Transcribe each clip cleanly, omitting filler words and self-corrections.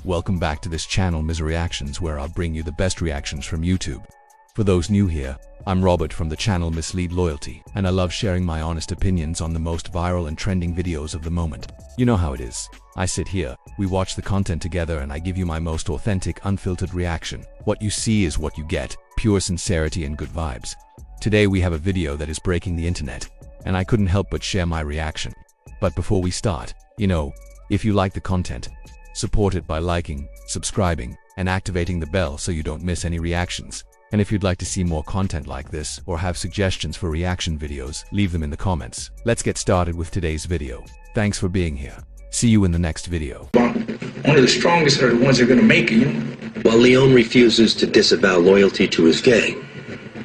welcome back to this channel Misery Reactions, where I'll bring you the best reactions from YouTube. For those new here, I'm Robert from the channel Mislead Loyalty, and I love sharing my honest opinions on the most viral and trending videos of the moment. You know how it is. I sit here, we watch the content together, and I give you my most authentic, unfiltered reaction. What you see is what you get, pure sincerity and good vibes. Today we have a video that is breaking the internet, and I couldn't help but share my reaction. But before we start, if you like the content, support it by liking, subscribing, and activating the bell so you don't miss any reactions. And if you'd like to see more content like this or have suggestions for reaction videos, leave them in the comments. Let's get started with today's video. Thanks for being here. See you in the next video. One of the strongest are the ones that are going to make it, While Leon refuses to disavow loyalty to his gang,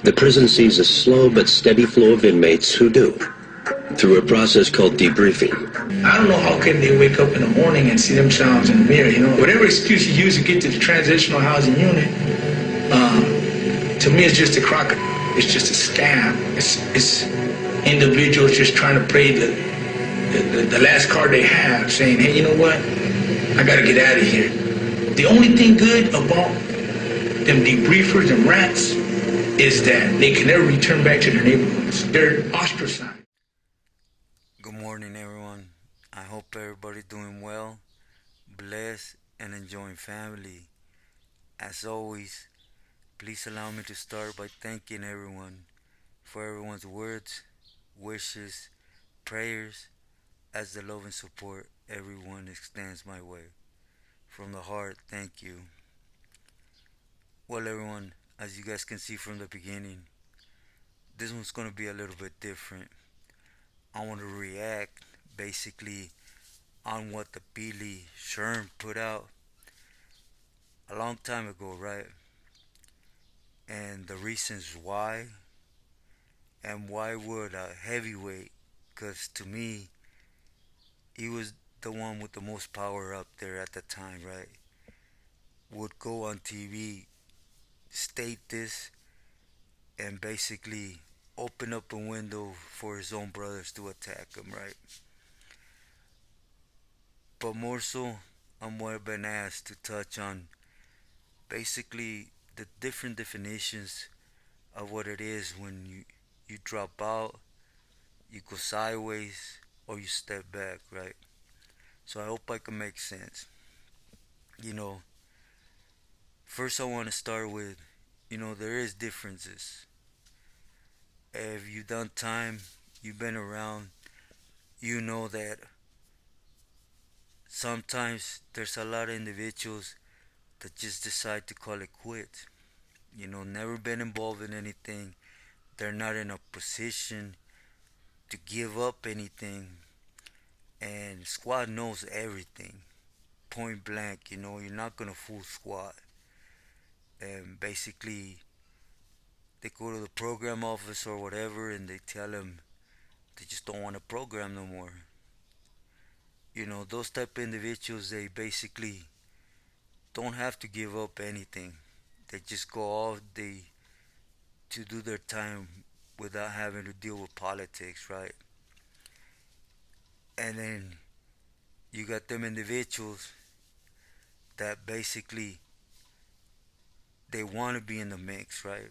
the prison sees a slow but steady flow of inmates who do, through a process called debriefing. I don't know how can they wake up in the morning and see themselves in the mirror, Whatever excuse you use to get to the transitional housing unit, to me it's just a crock. It's just a scam. It's individuals just trying to play the last card they have, saying, hey, you know what? I got to get out of here. The only thing good about them debriefers and rats is that they can never return back to their neighborhoods. They're ostracized. Good morning, everyone. I hope everybody doing well, blessed, and enjoying family. As always, please allow me to start by thanking everyone for everyone's words, wishes, prayers, as the love and support everyone extends my way. From the heart, thank you. Well, everyone, as you guys can see from the beginning, this one's going to be a little bit different. I want to react basically on what the Billy Sherm put out a long time ago, right? And the reasons why, and why would a heavyweight, because to me, he was the one with the most power up there at the time, right? Would go on TV, state this, and basically open up a window for his own brothers to attack him, right? But more so, I'm more been asked to touch on basically the different definitions of what it is when you drop out, you go sideways, or you step back, right? So I hope I can make sense. First I want to start with, there is differences. If you've done time, you've been around, you know that sometimes there's a lot of individuals that just decide to call it quits. Never been involved in anything. They're not in a position to give up anything. And squad knows everything. Point blank, you're not gonna fool squad. And basically, they go to the program office or whatever and they tell them they just don't want to program no more. Those type of individuals, they basically don't have to give up anything. They just go off to do their time without having to deal with politics, right? And then you got them individuals that basically they want to be in the mix, right?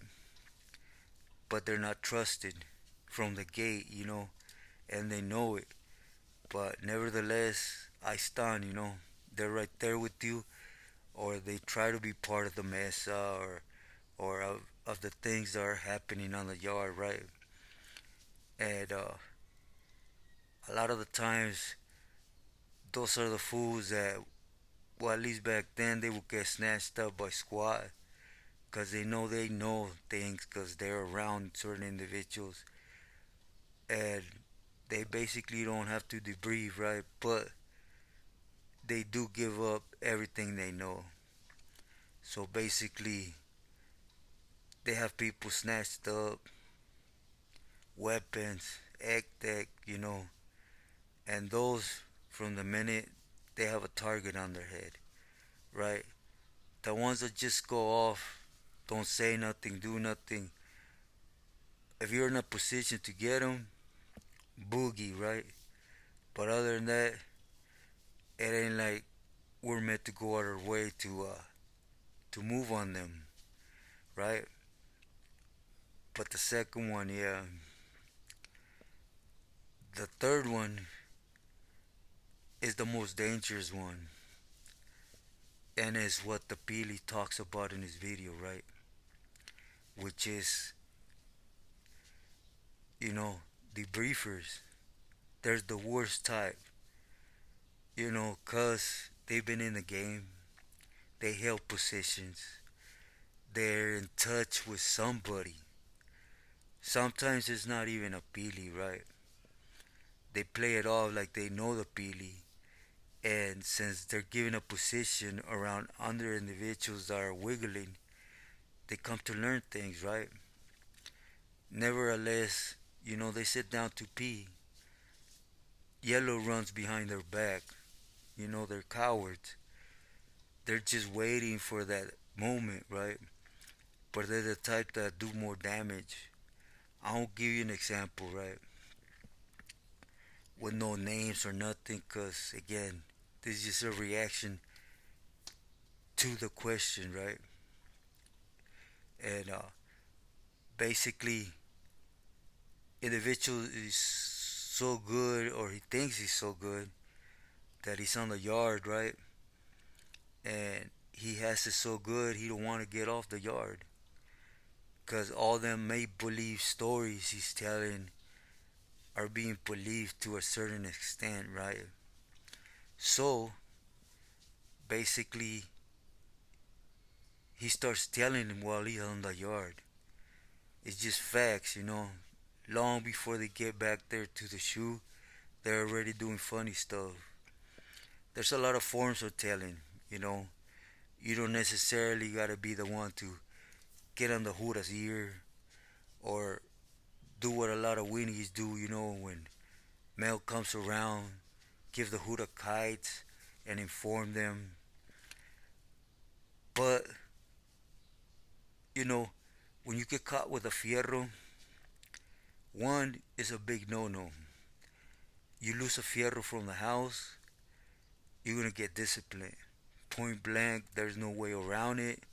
But they're not trusted from the gate, and they know it. But nevertheless, I stand, they're right there with you, or they try to be part of the mess, or of the things that are happening on the yard, right? And a lot of the times, those are the fools that, well, at least back then, they would get snatched up by squad, because they know things, because they're around certain individuals, and they basically don't have to debrief, right? But they do give up everything they know. So basically, they have people snatched up, weapons, deck, and those, from the minute they have a target on their head, right? The ones that just go off, don't say nothing, do nothing. If you're in a position to get them, boogie, right? But other than that, it ain't like we're meant to go out our way to move on them, right? But the second one, yeah. The third one is the most dangerous one, and is what the Pili talks about in his video, right? Which is, you know, debriefers. They're the worst type, cause they've been in the game, they held positions, they're in touch with somebody. Sometimes it's not even a Pili, right? They play it off like they know the Pili, and since they're given a position around other individuals that are wiggling, they come to learn things, right? Nevertheless, they sit down to pee. Yellow runs behind their back. They're cowards. They're just waiting for that moment, right? But they're the type that do more damage. I'll give you an example, right? With no names or nothing, because again, this is just a reaction to the question, right? And basically, individual is so good, or he thinks he's so good, that he's on the yard, right? And he has it so good he don't want to get off the yard, because all them make believe stories he's telling are being believed to a certain extent, right? So basically, he starts telling him while he's on the yard. It's just facts. Long before they get back there to the shoe, they're already doing funny stuff. There's a lot of forms of telling, you know. You don't necessarily gotta be the one to get on the Jura's ear or do what a lot of weenies do, when mail comes around, give the Jura kites and inform them. But, you know, when you get caught with a fierro, one is a big no-no. You lose a fierro from the house, you're gonna get disciplined. Point blank, there's no way around it.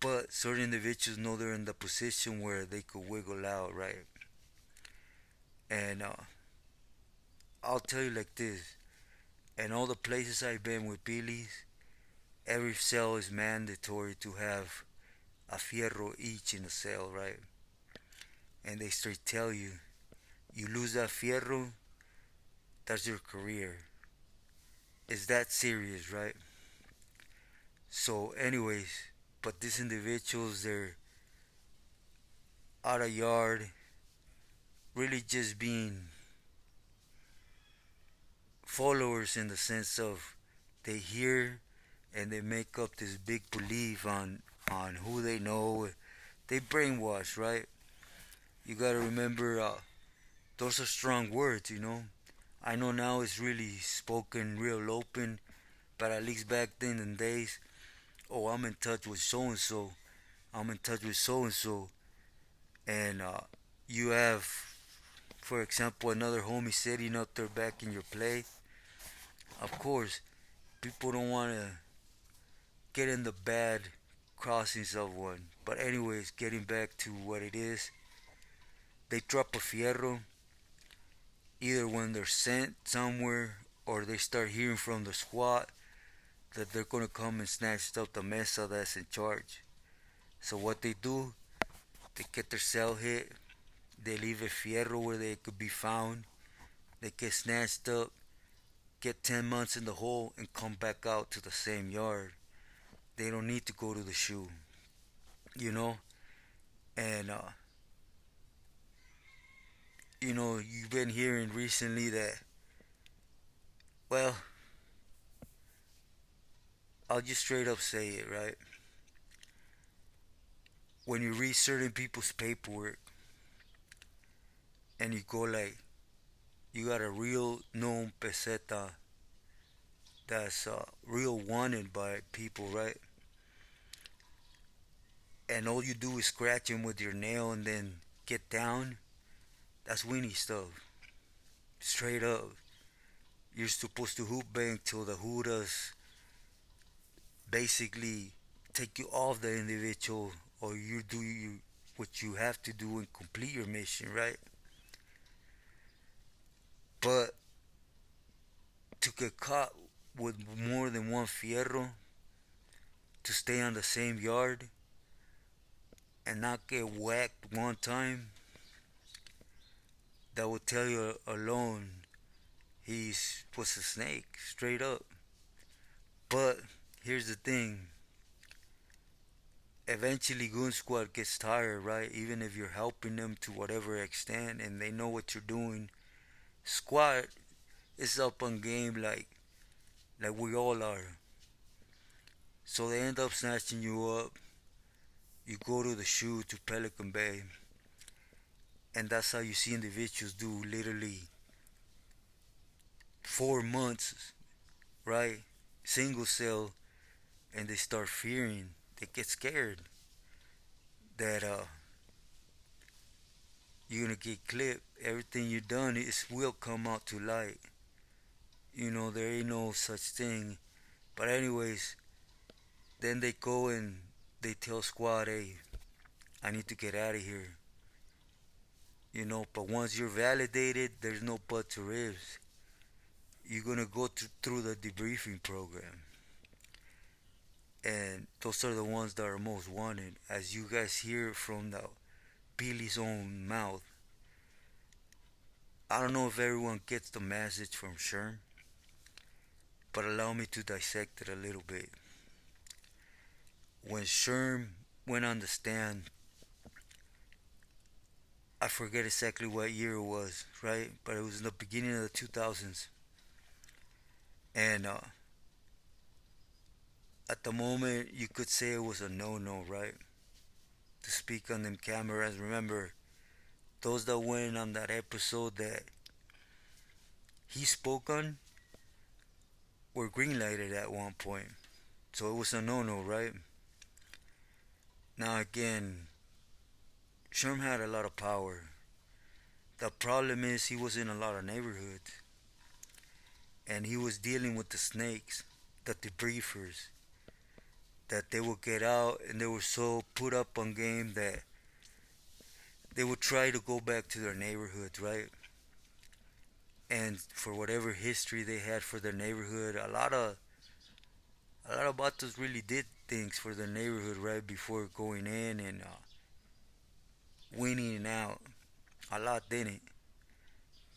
But certain individuals know they're in the position where they could wiggle out, right? And I'll tell you like this: in all the places I've been with Billy's, every cell is mandatory to have a fierro each in the cell, right? And they straight tell you, you lose that fierro, that's your career. It's that serious, right? So, anyways, but these individuals, they're out of yard, really just being followers in the sense of they hear and they make up this big belief on who they know. They brainwash, right? You gotta remember, those are strong words. I know now it's really spoken real open, but at least back then in days, oh, I'm in touch with so and so. I'm in touch with so and so, and you have, for example, another homie sitting up there back in your play. Of course, people don't want to get in the bad crossings of one. But anyways, getting back to what it is, they drop a fierro either when they're sent somewhere or they start hearing from the squad that they're gonna come and snatch up the mesa that's in charge. So what they do, they get their cell hit, they leave a fierro where they could be found, they get snatched up, get 10 months in the hole, and come back out to the same yard. They don't need to go to the shoe, you know? And, you've been hearing recently that, well, I'll just straight up say it, right? When you read certain people's paperwork and you go like, you got a real known peseta that's real wanted by people, right? And all you do is scratch him with your nail and then get down. That's weenie stuff. Straight up. you're supposed to hoop bang till the hoodas basically take you off the individual, or you do what you have to do and complete your mission, right? But to get caught with more than one fierro, to stay on the same yard and not get whacked one time, that will tell you alone he's was a snake, straight up. But here's the thing. Eventually Goon Squad gets tired, right? Even if you're helping them to whatever extent and they know what you're doing. Squad is up on game like we all are. So they end up snatching you up. You go to the shoe to Pelican Bay. And that's how you see individuals do literally 4 months, right? Single cell, and they start fearing. They get scared that you're gonna get clipped. Everything you done is will come out to light. You know, there ain't no such thing. But anyways, then they go and they tell squad, hey, I need to get out of here. You know, but once you're validated, there's no buts or ifs. You're gonna go through the debriefing program. And those are the ones that are most wanted. As you guys hear from the Billy's own mouth. I don't know if everyone gets the message from Sherm, but allow me to dissect it a little bit. When Sherm went on the stand, I forget exactly what year it was, right? But it was in the beginning of the 2000s. And at the moment, you could say it was a no-no, right? To speak on them cameras. Remember, those that went on that episode that he spoke on were greenlighted at one point. So it was a no-no, right? Now again, Sherm had a lot of power. The problem is he was in a lot of neighborhoods. And he was dealing with the snakes, the debriefers. That they would get out and they were so put up on game that they would try to go back to their neighborhoods, right? And for whatever history they had for their neighborhood, a lot of vatos really did things for their neighborhood right before going in and winning out. A lot didn't.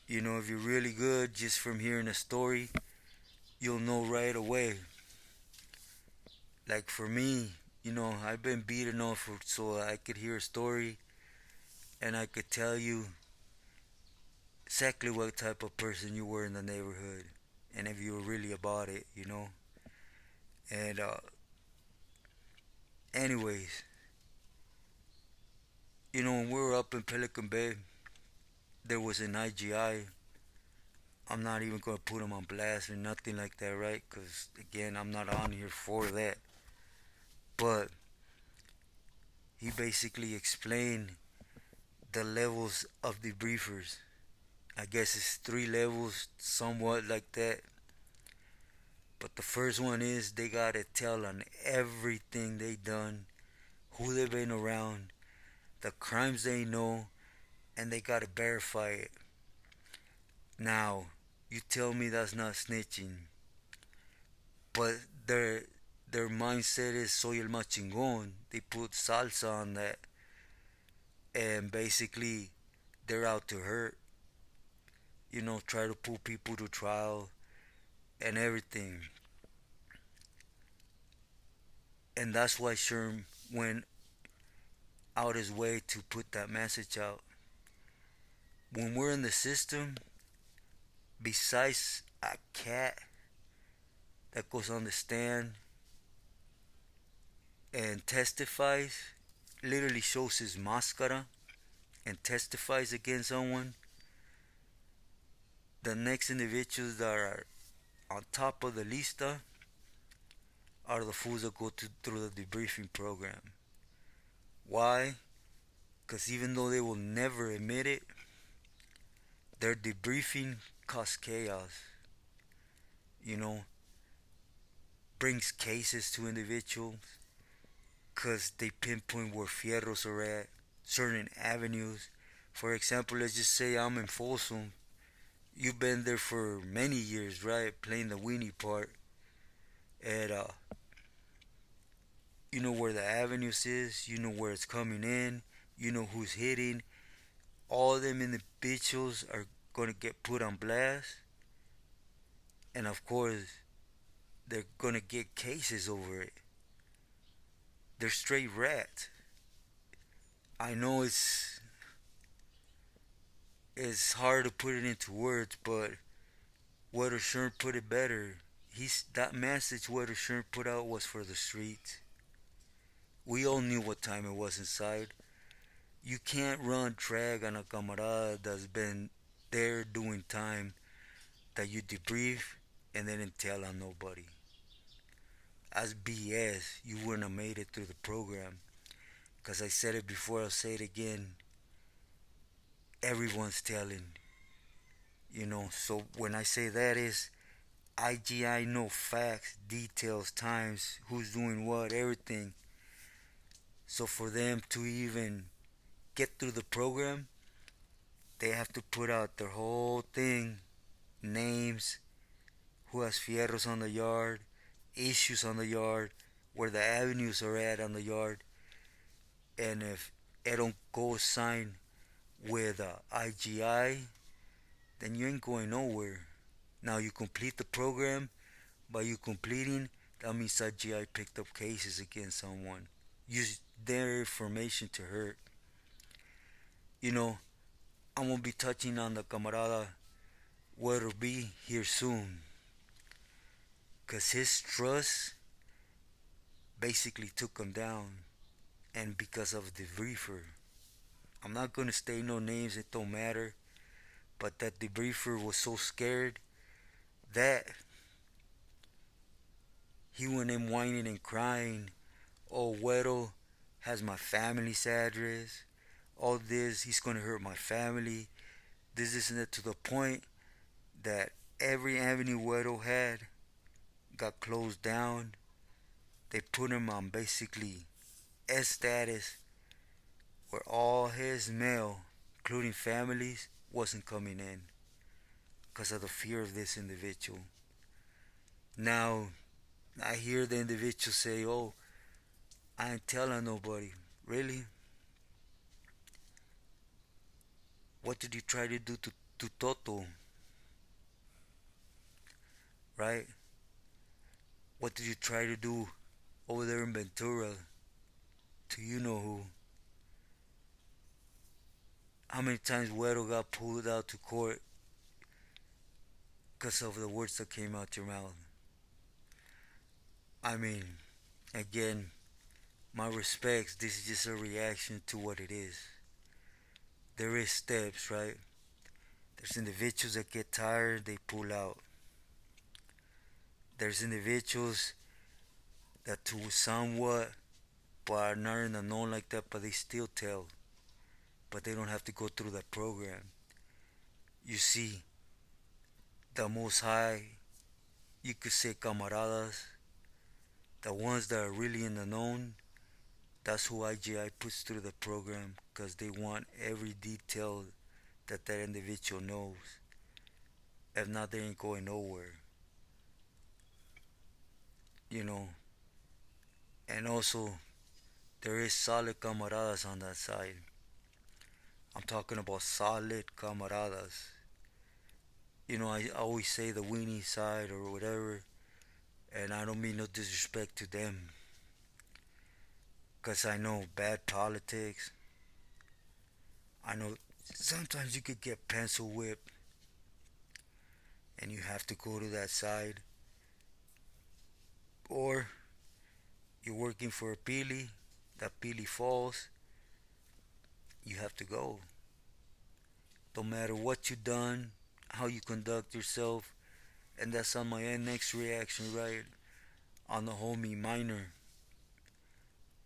You know, if you're really good, just from hearing a story, you'll know right away. Like for me, you know, I've been beat enough so I could hear a story and I could tell you exactly what type of person you were in the neighborhood and if you were really about it, you know. And anyways, you know, when we were up in Pelican Bay, there was an IGI. I'm not even going to put him on blast or nothing like that, right? Because, again, I'm not on here for that. But he basically explained the levels of debriefers. I guess it's 3 levels, somewhat like that. But the first one is they got to tell on everything they done, who they've been around, the crimes they know, and they got to verify it. Now, you tell me that's not snitching. But their mindset is soy el más chingón. They put salsa on that. And basically, they're out to hurt. You know, try to pull people to trial and everything. And that's why Sherm went out his way to put that message out. When we're in the system, besides a cat that goes on the stand and testifies, literally shows his máscara and testifies against someone, the next individuals that are on top of the lista are the fools that go through the debriefing program. Why? Because even though they will never admit it, their debriefing causes chaos. you know, brings cases to individuals because they pinpoint where fierros are at, certain avenues. For example, let's just say I'm in Folsom. You've been there for many years, right? Playing the weenie part. And you know where the avenues is, you know where it's coming in, you know who's hitting. All of them individuals are going to get put on blast. And of course, they're going to get cases over it. They're straight rats. I know it's hard to put it into words, but Weather Sherm put it better. That message Weather Sherm put out was for the streets. We all knew what time it was inside. You can't run drag on a camarada that's been there doing time that you debrief and they didn't tell on nobody. That's BS. You wouldn't have made it through the program. Because I said it before, I'll say it again. Everyone's telling. So when I say that is IGI know facts, details, times, who's doing what, everything. So for them to even get through the program, they have to put out their whole thing, names, who has fierros on the yard, issues on the yard, where the avenues are at on the yard, and if it don't go sign with IGI, then you ain't going nowhere. Now you complete the program. By you completing, that means IGI picked up cases against someone. Use their information to hurt. I'm gonna be touching on the camarada where to be here soon. Cause his trust basically took him down. And because of the debriefer. I'm not gonna state no names, it don't matter. But that debriefer was so scared that he went in whining and crying. Oh, Weddle has my family's address. All this, he's gonna hurt my family. This and that, to the point that every avenue Weddle had got closed down. They put him on basically S status, where all his mail, including families, wasn't coming in because of the fear of this individual. Now, I hear the individual say, oh, I ain't telling nobody. Really? What did you try to do to Toto? Right? What did you try to do over there in Ventura to you know who? How many times Güero got pulled out to court because of the words that came out your mouth? I mean, again, my respects, this is just a reaction to what it is. There is steps, right? There's individuals that get tired, they pull out. There's individuals that to somewhat, but are not in the know like that, but they still tell. But they don't have to go through that program. You see, the most high, you could say camaradas, the ones that are really in the known, that's who IGI puts through the program because they want every detail that that individual knows. If not, they ain't going nowhere. You know. And also, there is solid camaradas on that side. I'm talking about solid camaradas. I always say the weenie side or whatever, and I don't mean no disrespect to them. Because I know bad politics. I know sometimes you could get pencil whipped and you have to go to that side. Or you're working for a Pili, that Pili falls, you have to go. Don't matter what you done, how you conduct yourself, and that's on my next reaction, right? On the homie Minor.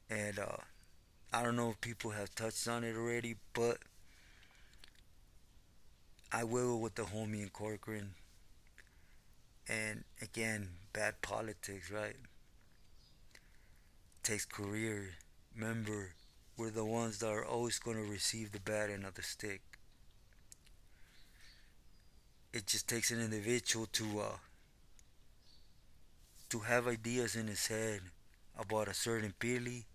And I don't know if people have touched on it already, but I will with the homie in Corcoran. And again, bad politics, right? Takes career. Remember, we're the ones that are always going to receive the bad end of the stick. It just takes an individual to have ideas in his head about a certain pili.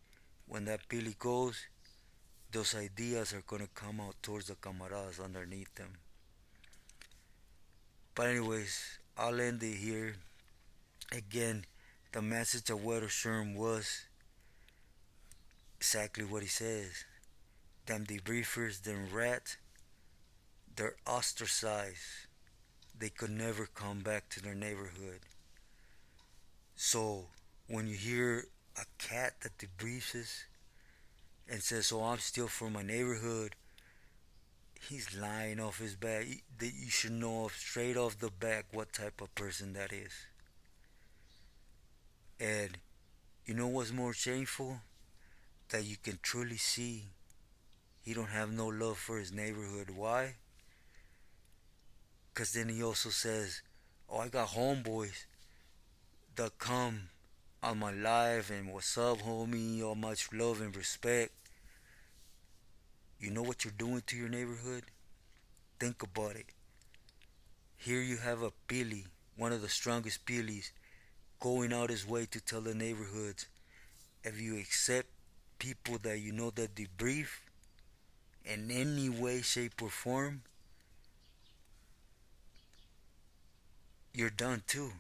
When that pili goes, those ideas are going to come out towards the camaradas underneath them. But anyways, I'll end it here. Again, the message of Weather Sherm was exactly what he says. Them debriefers, them rats, they're ostracized. They could never come back to their neighborhood. So when you hear a cat that debriefs and says, "Oh, I'm still from my neighborhood," he's lying off his back. You should know straight off the back what type of person that is. And you know what's more shameful? That you can truly see he don't have no love for his neighborhood. Why? Because then he also says, "Oh, I got homeboys that come on my live and what's up, homie, all much love and respect." You know what you're doing to your neighborhood? Think about it. Here you have a pili, one of the strongest pilis, going out his way to tell the neighborhoods, if you accept people that you know that debrief in any way, shape, or form, you're done too.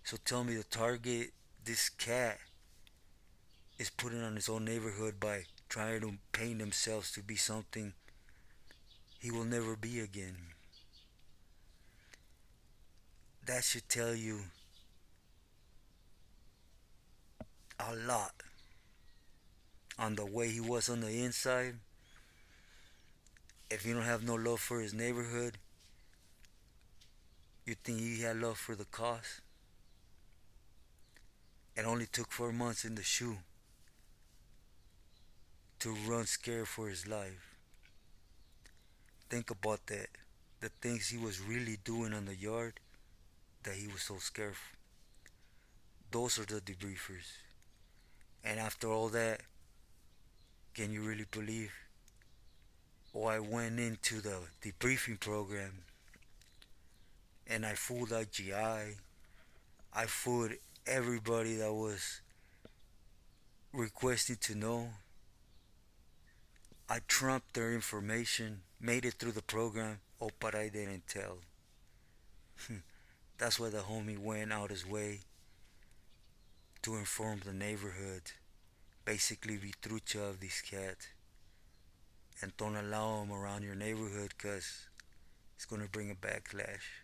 So tell me, the target this cat is putting on his own neighborhood by trying to paint himself to be something he will never be again. That should tell you a lot on the way he was on the inside. If you don't have no love for his neighborhood, you think he had love for the cause? It only took 4 months in the shoe to run scared for his life. Think about that. The things he was really doing on the yard that he was so scared for. Those are the debriefers. And after all that, can you really believe? Oh, I went into the debriefing program and I fooled IGI. I fooled everybody that was requesting to know. I trumped their information, made it through the program. Oh, but I didn't tell. That's why the homie went out his way to inform the neighborhood. Basically, be trucha of these cats. And don't allow them around your neighborhood because it's going to bring a backlash.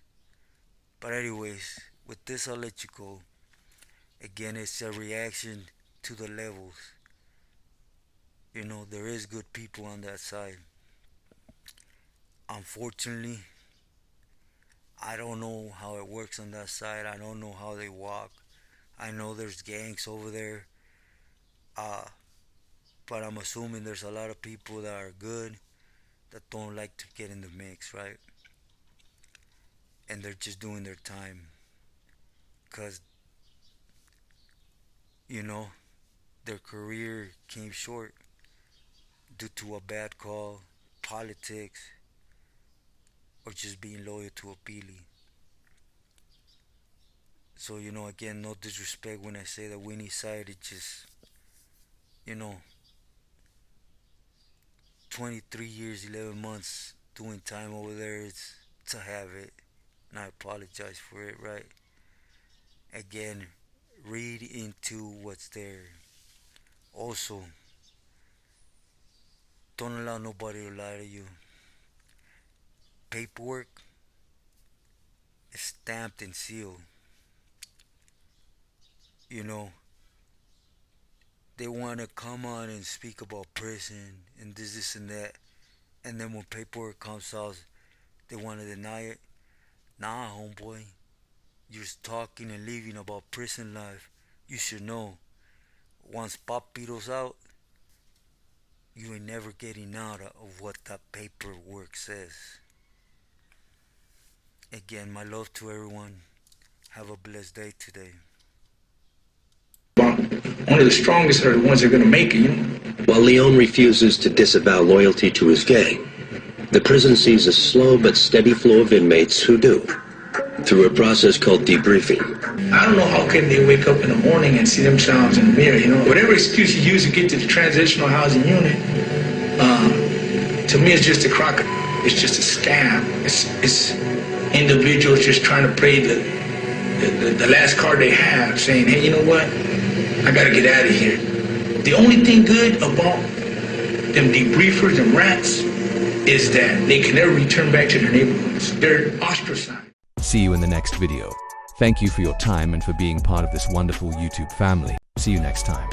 But anyways, with this I'll let you go. Again, it's a reaction to the levels. You know, there is good people on that side. Unfortunately, I don't know how it works on that side. I don't know how they walk. I know there's gangs over there. Uh, but I'm assuming there's a lot of people that are good that don't like to get in the mix, right? And they're just doing their time. Because, you know, their career came short due to a bad call, politics, or just being loyal to a pili. So, you know, again, no disrespect when I say that Winnie side, it just, you know, 23 years, 11 months doing time over there, it's a habit. And I apologize for it, right? Again, read into what's there. Also, don't allow nobody to lie to you. Paperwork is stamped and sealed. You know, they want to come on and speak about prison and this and that. And then when paperwork comes out, they want to deny it. Nah, homeboy. You're just talking and leaving about prison life. You should know. Once Papiro's out, you ain't never getting out of what that paperwork says. Again, my love to everyone. Have a blessed day today. One of the strongest are the ones that are going to make it, you know. While Leon refuses to disavow loyalty to his gang, the prison sees a slow but steady flow of inmates who do, through a process called debriefing. I don't know how can they wake up in the morning and see themselves in the mirror, you know. Whatever excuse you use to get to the transitional housing unit, to me it's just a crock. It's just a scam. It's individuals just trying to play the last card they have, saying, hey, you know what? I gotta get out of here. The only thing good about them debriefers and rats is that they can never return back to their neighborhoods. They're ostracized. See you in the next video. Thank you for your time and for being part of this wonderful YouTube family. See you next time.